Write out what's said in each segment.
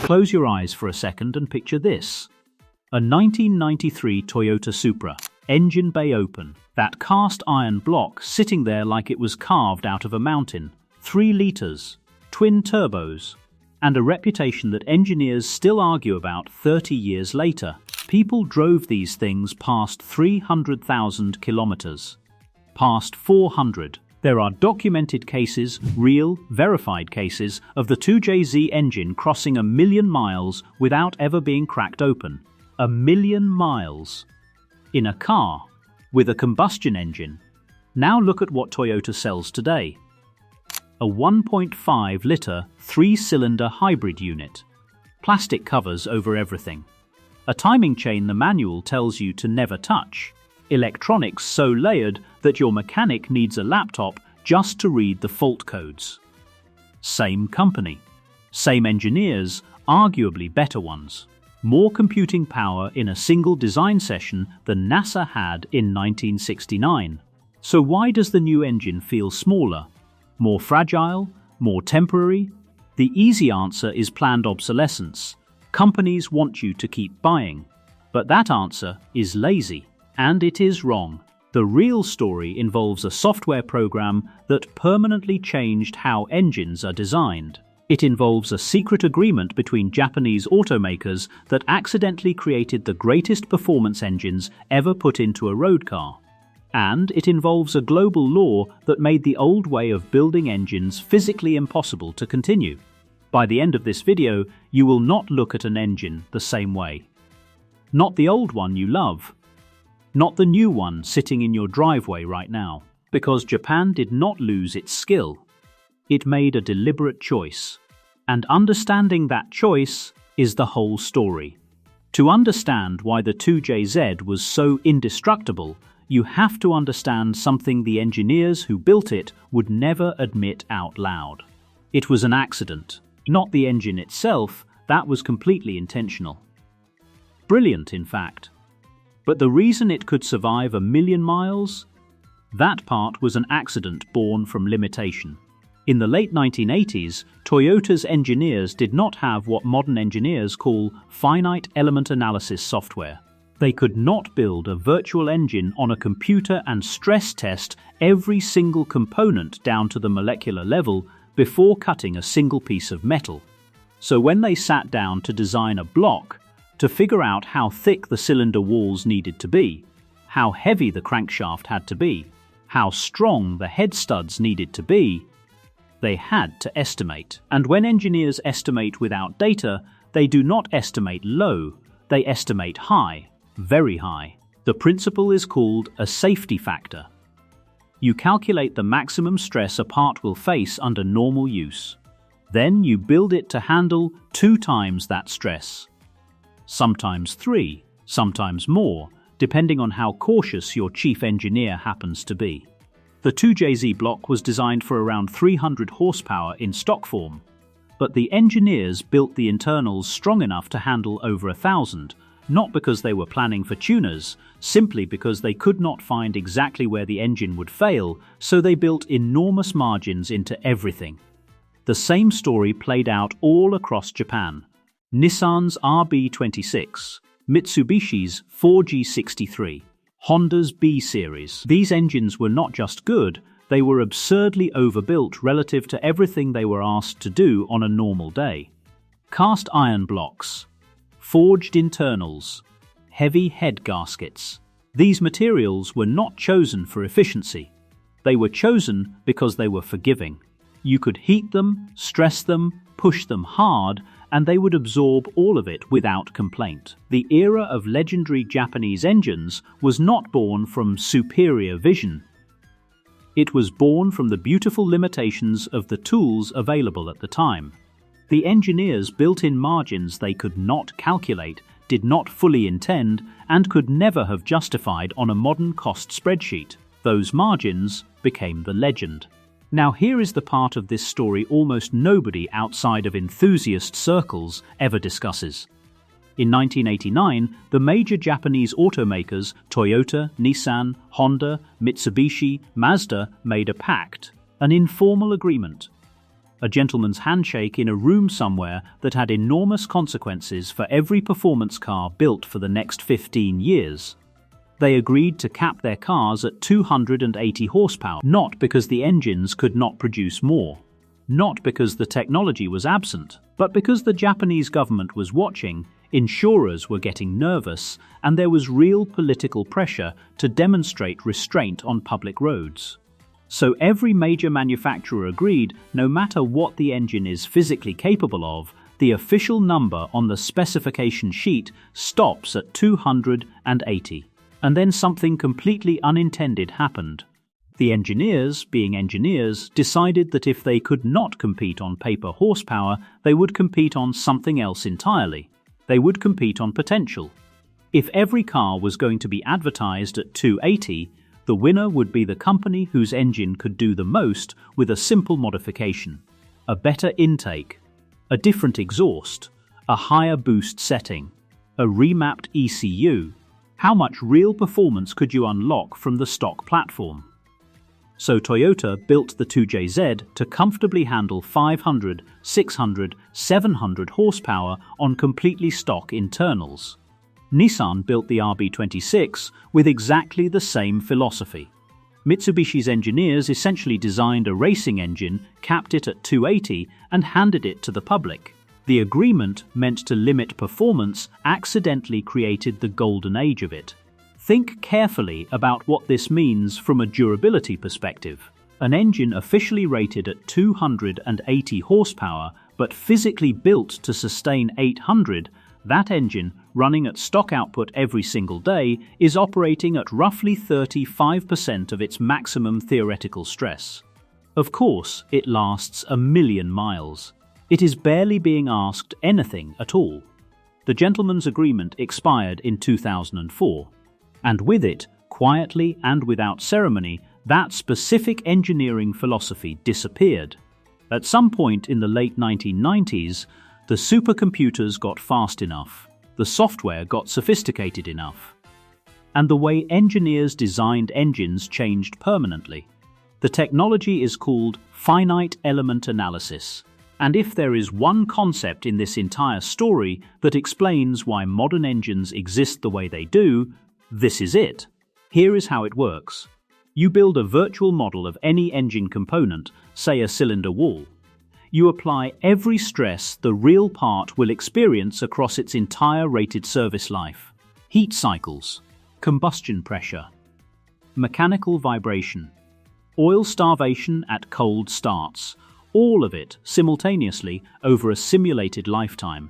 Close your eyes for a second and picture this. A 1993 Toyota Supra, engine bay open, that cast iron block sitting there like it was carved out of a mountain, 3 litres, twin turbos, and a reputation that engineers still argue about 30 years later. People drove these things past 300,000 kilometers. Past 400. There are documented cases, real, verified cases, of the 2JZ engine crossing 1 million miles without ever being cracked open. 1 million miles. In a car, with a combustion engine. Now look at what Toyota sells today. A 1.5-litre, 3-cylinder hybrid unit. Plastic covers over everything. A timing chain the manual tells you to never touch. Electronics so layered that your mechanic needs a laptop just to read the fault codes. Same company. Same engineers, arguably better ones. More computing power in a single design session than NASA had in 1969. So why does the new engine feel smaller? More fragile? More temporary? The easy answer is planned obsolescence. Companies want you to keep buying. But that answer is lazy. And it is wrong. The real story involves a software program that permanently changed how engines are designed. It involves a secret agreement between Japanese automakers that accidentally created the greatest performance engines ever put into a road car. And it involves a global law that made the old way of building engines physically impossible to continue. By the end of this video, you will not look at an engine the same way. Not the old one you love. Not the new one sitting in your driveway right now. Because Japan did not lose its skill. It made a deliberate choice. And understanding that choice is the whole story. To understand why the 2JZ was so indestructible, you have to understand something the engineers who built it would never admit out loud. It was an accident. Not the engine itself, that was completely intentional. Brilliant, in fact. But the reason it could survive 1 million miles? That part was an accident born from limitation. In the late 1980s, Toyota's engineers did not have what modern engineers call Finite Element Analysis software. They could not build a virtual engine on a computer and stress test every single component down to the molecular level before cutting a single piece of metal. So when they sat down to design a block, to figure out how thick the cylinder walls needed to be, how heavy the crankshaft had to be, how strong the head studs needed to be, they had to estimate. And when engineers estimate without data, they do not estimate low, they estimate high, very high. The principle is called a safety factor. You calculate the maximum stress a part will face under normal use. Then you build it to handle 2 times that stress. Sometimes 3, sometimes more, depending on how cautious your chief engineer happens to be. The 2JZ block was designed for around 300 horsepower in stock form, but the engineers built the internals strong enough to handle over 1,000, not because they were planning for tuners, simply because they could not find exactly where the engine would fail, so they built enormous margins into everything. The same story played out all across Japan. Nissan's RB26, Mitsubishi's 4G63, Honda's B-Series. These engines were not just good, they were absurdly overbuilt relative to everything they were asked to do on a normal day. Cast iron blocks, forged internals, heavy head gaskets. These materials were not chosen for efficiency. They were chosen because they were forgiving. You could heat them, stress them, push them hard, and they would absorb all of it without complaint. The era of legendary Japanese engines was not born from superior vision. It was born from the beautiful limitations of the tools available at the time. The engineers built in margins they could not calculate, did not fully intend, and could never have justified on a modern cost spreadsheet. Those margins became the legend. Now here is the part of this story almost nobody outside of enthusiast circles ever discusses. In 1989, the major Japanese automakers Toyota, Nissan, Honda, Mitsubishi, Mazda made a pact, an informal agreement. a gentleman's handshake in a room somewhere that had enormous consequences for every performance car built for the next 15 years. They agreed to cap their cars at 280 horsepower, not because the engines could not produce more, not because the technology was absent, but because the Japanese government was watching, insurers were getting nervous, and there was real political pressure to demonstrate restraint on public roads. So every major manufacturer agreed, no matter what the engine is physically capable of, the official number on the specification sheet stops at 280. And then something completely unintended happened. The engineers, being engineers, decided that if they could not compete on paper horsepower, they would compete on something else entirely. They would compete on potential. If every car was going to be advertised at 280, the winner would be the company whose engine could do the most with a simple modification: a better intake, a different exhaust, a higher boost setting, a remapped ECU. How much real performance could you unlock from the stock platform? So Toyota built the 2JZ to comfortably handle 500, 600, 700 horsepower on completely stock internals. Nissan built the RB26 with exactly the same philosophy. Mitsubishi's engineers essentially designed a racing engine, capped it at 280, and handed it to the public. The agreement, meant to limit performance, accidentally created the golden age of it. Think carefully about what this means from a durability perspective. An engine officially rated at 280 horsepower, but physically built to sustain 800, that engine, running at stock output every single day, is operating at roughly 35% of its maximum theoretical stress. Of course, it lasts 1,000,000 miles. It is barely being asked anything at all. The gentleman's agreement expired in 2004, and with it, quietly and without ceremony, that specific engineering philosophy disappeared. At some point in the late 1990s, the supercomputers got fast enough, the software got sophisticated enough, and the way engineers designed engines changed permanently. The technology is called Finite Element Analysis. And if there is one concept in this entire story that explains why modern engines exist the way they do, this is it. Here is how it works. You build a virtual model of any engine component, say a cylinder wall. You apply every stress the real part will experience across its entire rated service life. Heat cycles, combustion pressure, mechanical vibration, oil starvation at cold starts, all of it simultaneously over a simulated lifetime.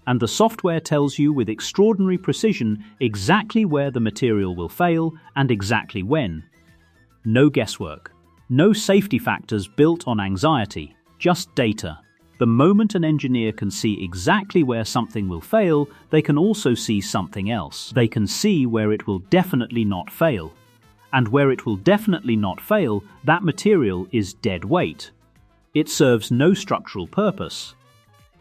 And the software tells you with extraordinary precision exactly where the material will fail and exactly when. No guesswork, no safety factors built on anxiety, just data. The moment an engineer can see exactly where something will fail, they can also see something else. They can see where it will definitely not fail. And where it will definitely not fail, that material is dead weight. It serves no structural purpose.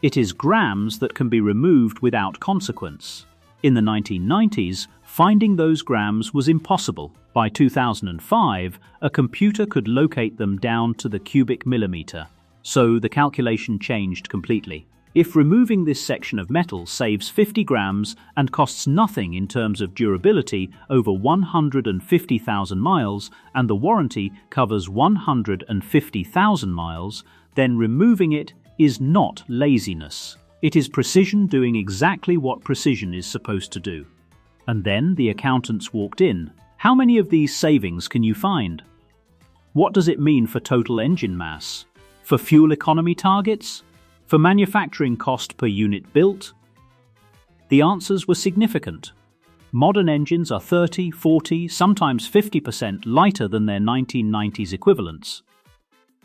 It is grams that can be removed without consequence. In the 1990s, finding those grams was impossible. By 2005, a computer could locate them down to the cubic millimeter. So the calculation changed completely. If removing this section of metal saves 50 grams and costs nothing in terms of durability over 150,000 miles and the warranty covers 150,000 miles, then removing it is not laziness. It is precision doing exactly what precision is supposed to do. And then the accountants walked in. How many of these savings can you find? What does it mean for total engine mass? For fuel economy targets? For manufacturing cost per unit built? The answers were significant. Modern engines are 30, 40, sometimes 50% lighter than their 1990s equivalents.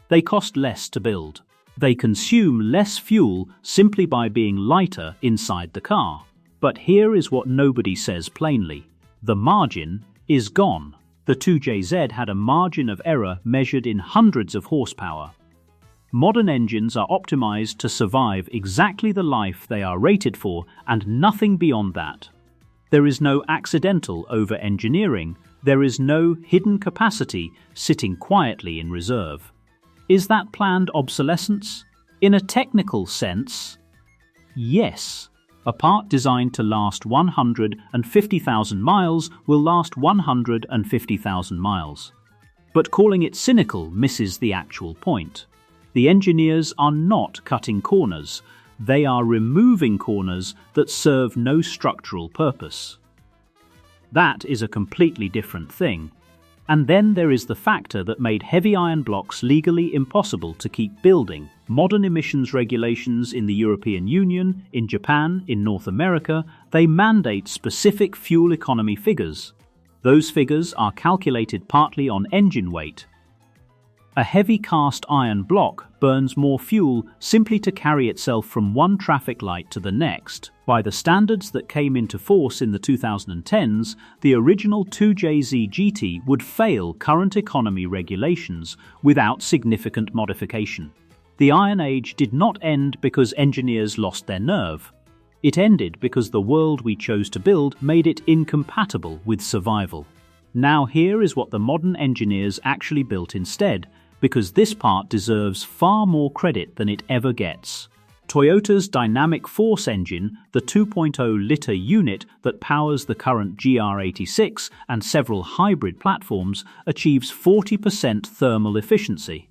They cost less to build. They consume less fuel simply by being lighter inside the car. But here is what nobody says plainly. The margin is gone. The 2JZ had a margin of error measured in hundreds of horsepower. Modern engines are optimized to survive exactly the life they are rated for and nothing beyond that. There is no accidental over-engineering. There is no hidden capacity sitting quietly in reserve. Is that planned obsolescence? In a technical sense, yes. A part designed to last 150,000 miles will last 150,000 miles. But calling it cynical misses the actual point. The engineers are not cutting corners. They are removing corners that serve no structural purpose. That is a completely different thing. And then there is the factor that made heavy iron blocks legally impossible to keep building. Modern emissions regulations in the European Union, in Japan, in North America, they mandate specific fuel economy figures. Those figures are calculated partly on engine weight. A heavy cast iron block burns more fuel simply to carry itself from one traffic light to the next. By the standards that came into force in the 2010s, the original 2JZ GT would fail current economy regulations without significant modification. The Iron Age did not end because engineers lost their nerve. It ended because the world we chose to build made it incompatible with survival. Now here is what the modern engineers actually built instead, because this part deserves far more credit than it ever gets. Toyota's dynamic force engine, the 2.0-litre unit that powers the current GR86 and several hybrid platforms, achieves 40% thermal efficiency.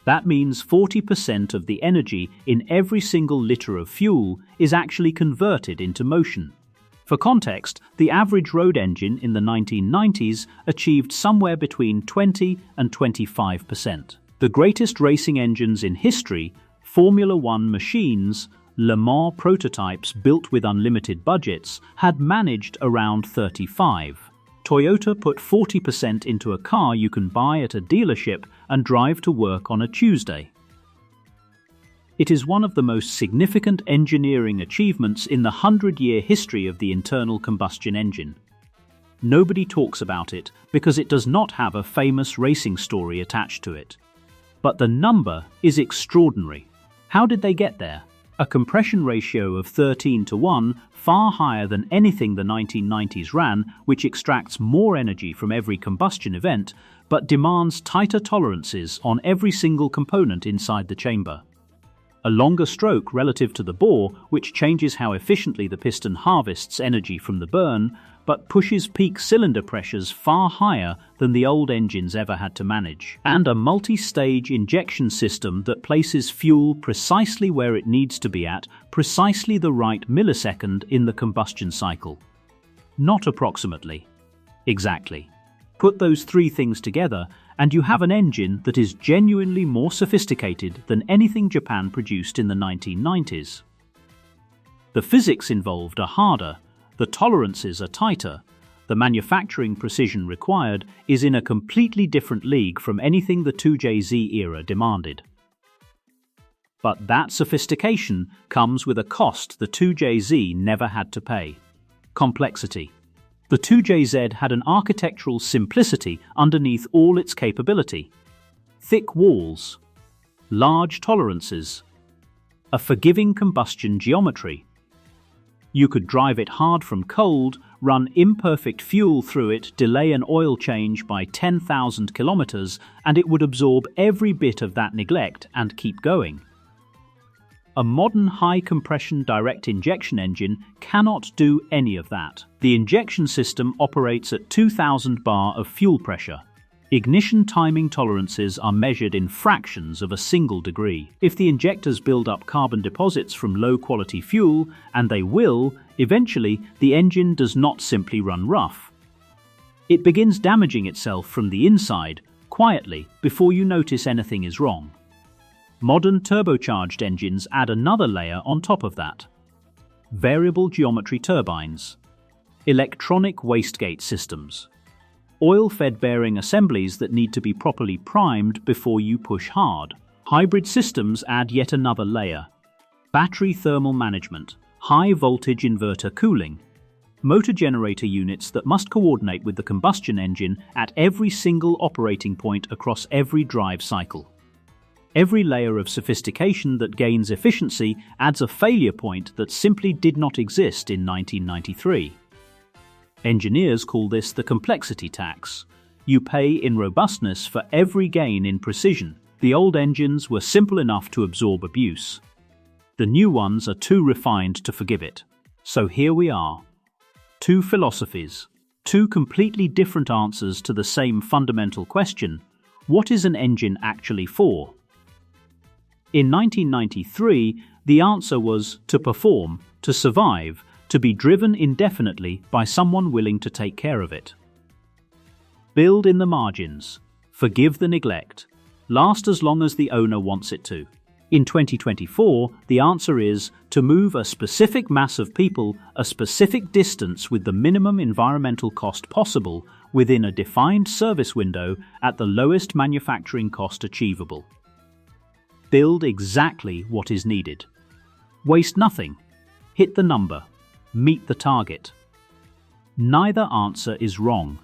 That means 40% of the energy in every single litre of fuel is actually converted into motion. For context, the average road engine in the 1990s achieved somewhere between 20 and 25%. The greatest racing engines in history, Formula One machines, Le Mans prototypes built with unlimited budgets, had managed around 35. Toyota put 40% into a car you can buy at a dealership and drive to work on a Tuesday. It is one of the most significant engineering achievements in the 100-year history of the internal combustion engine. Nobody talks about it because it does not have a famous racing story attached to it. But the number is extraordinary. How did they get there? A compression ratio of 13:1, far higher than anything the 1990s ran, which extracts more energy from every combustion event, but demands tighter tolerances on every single component inside the chamber. A longer stroke relative to the bore, which changes how efficiently the piston harvests energy from the burn, but pushes peak cylinder pressures far higher than the old engines ever had to manage. And a multi-stage injection system that places fuel precisely where it needs to be at precisely the right millisecond in the combustion cycle. Not approximately. Exactly. Put those three things together and you have an engine that is genuinely more sophisticated than anything Japan produced in the 1990s. The physics involved are harder, the tolerances are tighter, the manufacturing precision required is in a completely different league from anything the 2JZ era demanded. But that sophistication comes with a cost the 2JZ never had to pay: complexity. The 2JZ had an architectural simplicity underneath all its capability. Thick walls, large tolerances, a forgiving combustion geometry. You could drive it hard from cold, run imperfect fuel through it, delay an oil change by 10,000 kilometers, and it would absorb every bit of that neglect and keep going. A modern high-compression direct injection engine cannot do any of that. The injection system operates at 2,000 bar of fuel pressure. Ignition timing tolerances are measured in fractions of a single degree. If the injectors build up carbon deposits from low-quality fuel, and they will, eventually the engine does not simply run rough. It begins damaging itself from the inside, quietly, before you notice anything is wrong. Modern turbocharged engines add another layer on top of that. Variable geometry turbines, electronic wastegate systems, oil-fed bearing assemblies that need to be properly primed before you push hard. Hybrid systems add yet another layer. Battery thermal management, high-voltage inverter cooling, motor generator units that must coordinate with the combustion engine at every single operating point across every drive cycle. Every layer of sophistication that gains efficiency adds a failure point that simply did not exist in 1993. Engineers call this the complexity tax. you pay in robustness for every gain in precision. The old engines were simple enough to absorb abuse. The new ones are too refined to forgive it. So here we are. Two philosophies, two completely different answers to the same fundamental question: what is an engine actually for? In 1993, the answer was to perform, to survive, to be driven indefinitely by someone willing to take care of it. Build in the margins, forgive the neglect, last as long as the owner wants it to. In 2024, the answer is to move a specific mass of people a specific distance with the minimum environmental cost possible within a defined service window at the lowest manufacturing cost achievable. Build exactly what is needed. Waste nothing. Hit the number. Meet the target. Neither answer is wrong.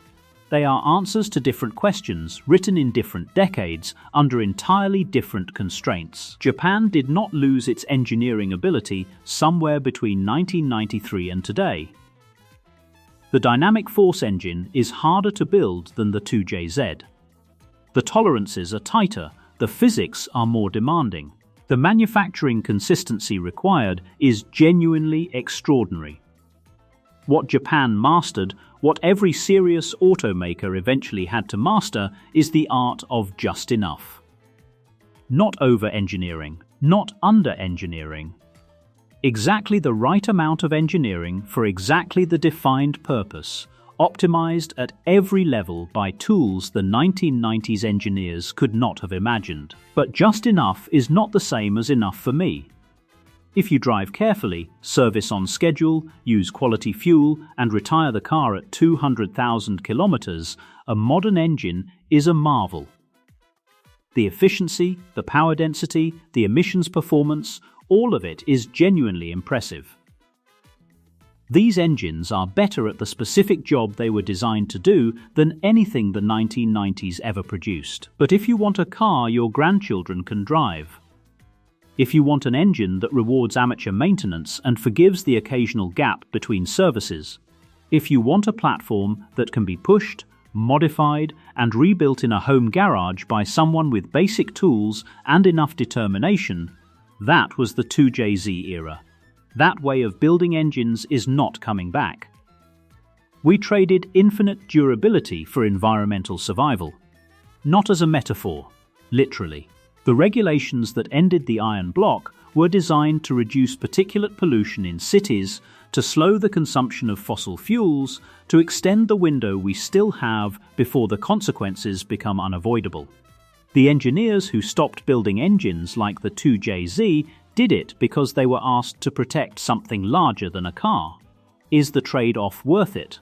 They are answers to different questions written in different decades under entirely different constraints. Japan did not lose its engineering ability somewhere between 1993 and today. The dynamic force engine is harder to build than the 2JZ. The tolerances are tighter, the physics are more demanding. The manufacturing consistency required is genuinely extraordinary. What Japan mastered, what every serious automaker eventually had to master, is the art of just enough. Not over-engineering, not under-engineering. Exactly the right amount of engineering for exactly the defined purpose, optimized at every level by tools the 1990s engineers could not have imagined. But just enough is not the same as enough for me. If you drive carefully, service on schedule, use quality fuel, and retire the car at 200,000 kilometers, a modern engine is a marvel. The efficiency, the power density, the emissions performance, all of it is genuinely impressive. These engines are better at the specific job they were designed to do than anything the 1990s ever produced. But if you want a car your grandchildren can drive, if you want an engine that rewards amateur maintenance and forgives the occasional gap between services, if you want a platform that can be pushed, modified, and rebuilt in a home garage by someone with basic tools and enough determination, that was the 2JZ era. That way of building engines is not coming back. We traded infinite durability for environmental survival. Not as a metaphor, literally. The regulations that ended the iron block were designed to reduce particulate pollution in cities, to slow the consumption of fossil fuels, to extend the window we still have before the consequences become unavoidable. The engineers who stopped building engines like the 2JZ did it because they were asked to protect something larger than a car. Is the trade-off worth it?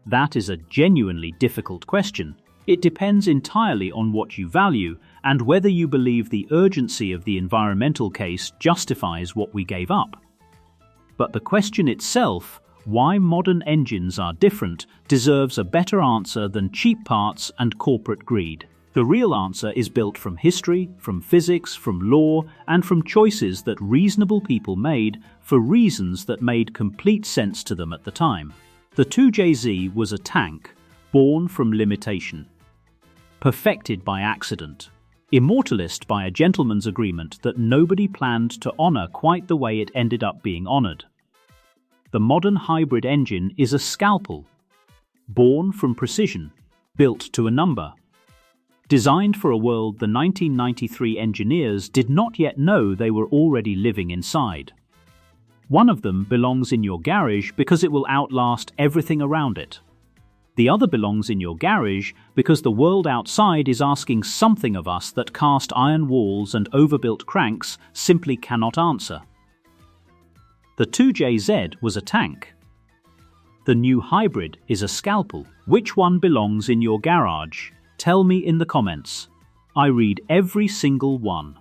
That is a genuinely difficult question. It depends entirely on what you value and whether you believe the urgency of the environmental case justifies what we gave up. But the question itself, why modern engines are different, deserves a better answer than cheap parts and corporate greed. The real answer is built from history, from physics, from law, and from choices that reasonable people made for reasons that made complete sense to them at the time. The 2JZ was a tank, born from limitation, perfected by accident, immortalist by a gentleman's agreement that nobody planned to honor quite the way it ended up being honored. The modern hybrid engine is a scalpel, born from precision, built to a number. Designed for a world the 1993 engineers did not yet know they were already living inside. One of them belongs in your garage because it will outlast everything around it. The other belongs in your garage because the world outside is asking something of us that cast iron walls and overbuilt cranks simply cannot answer. The 2JZ was a tank. The new hybrid is a scalpel. Which one belongs in your garage? Tell me in the comments. I read every single one.